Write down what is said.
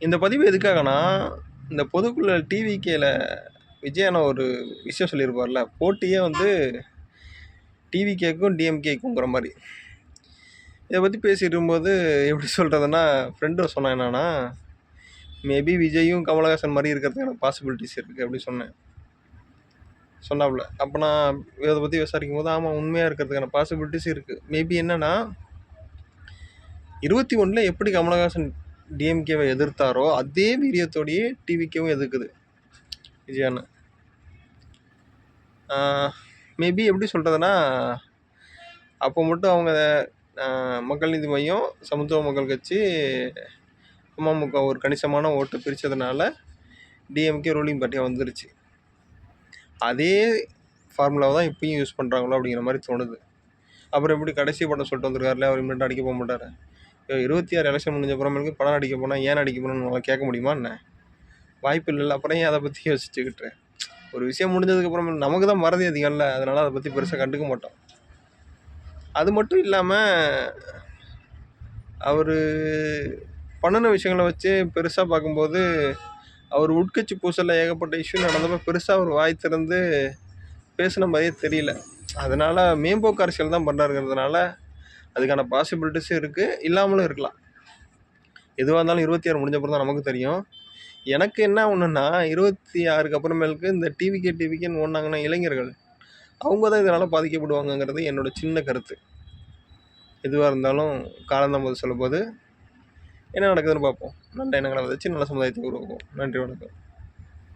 இந்த பதிவு எதுக்காகனா, இந்த பொதுக்குழு டிவிகேல விஜய் அண்ணா ஒரு விஷயம் சொல்லியிருப்பார்ல, போட்டியே வந்து டிவிகேக்கும் டிஎம்கேக்குங்கிற மாரி. இத பத்தி பேசிட்டு இருக்கும்போது எப்படி சொல்றதுன்னா, ஃப்ரெண்டு சொன்னான் என்னன்னா, மேபி விஜயும் கமலஹாசன் மாரி இருக்கிறதுக்கான பாசிபிலிட்டிஸ் இருக்கு அப்படி சொன்னேன். சொன்னாப்புல. அப்ப நான் இத பத்தி விசாரிக்கும்போது, ஆமா உண்மையா இருக்கிறதுக்கான பாசிபிலிட்டிஸ் இருக்கு. மேபி என்னன்னா, 21ல எப்படி கமலஹாசன் டிஎம்கேவ எதிர்த்தாரோ, அதே வீரியத்தோடயே டிவிகேவும் எதிர்க்குது விஜய் அண்ணன். மேபி எப்படி சொல்றதுன்னா, அப்போ மட்டும் அவங்க மக்கள் நீதி மையம், சமத்துவ மக்கள் கட்சி, அமமுக ஒரு கணிசமான ஓட்டு பிரிச்சதுனால டிஎம்கே ரூலிங் பார்ட்டியா வந்துருச்சு. அதே ஃபார்முலாவை தான் இப்பயும் யூஸ் பண்ணுறாங்களோ அப்படிங்கிற மாதிரி தோணுது. அப்புறம் எப்படி கடைசி படம் சொல்லிட்டு வந்திருக்காருல, அவர் இனிமேட்டு அடிக்க போக மாட்டார். 26 எலெக்ஷன் முடிஞ்ச அப்புறமேலுக்கு படம் அடிக்க போனால் ஏன் அடிக்க போகணும்னு நம்மளால் கேட்க முடியுமா என்ன? வாய்ப்பு இல்லைல்ல. அப்புறம் ஏன் அதை பற்றி யோசிச்சுக்கிட்டு? ஒரு விஷயம் முடிஞ்சதுக்கப்புறம் நமக்கு தான் மறதி அதிகம்ல, அதனால் அதை பற்றி பெருசாக கண்டுக்க மாட்டோம். அது மட்டும் இல்லாமல் அவர் பண்ணின விஷயங்களை வச்சு பெருசாக பார்க்கும்போது, அவர் உட்கட்சி பூசலில் ஏகப்பட்ட இஷ்யூ நடந்தப்போ பெருசாக அவர் வாய் திறந்து பேசின மாதிரியே தெரியல. அதனால் மேம்போக்கு அரசியல் தான் பண்ணுறாருங்கிறதுனால அதுக்கான பாசிபிலிட்டிஸும் இருக்குது, இல்லாமலும் இருக்கலாம். எதுவாக இருந்தாலும் 26 முடிஞ்சப்பறம் தான் நமக்கு தெரியும். எனக்கு என்ன ஒன்றுன்னா, 26க்கு அப்புறமேலுக்கு இந்த டிவிகேன்னு ஓடினாங்கன்னா இளைஞர்கள், அவங்க தான் இதனால் பாதிக்கப்படுவாங்கங்கிறது என்னோட சின்ன கருத்து. எதுவாக இருந்தாலும் காலந்தான் போது சொல்லும்போது என்ன நடக்குதுன்னு பார்ப்போம். நல்ல எண்ணங்களை விதைச்சு நல்ல சமுதாயத்தை உருவாக்குவோம். நன்றி, வணக்கம்.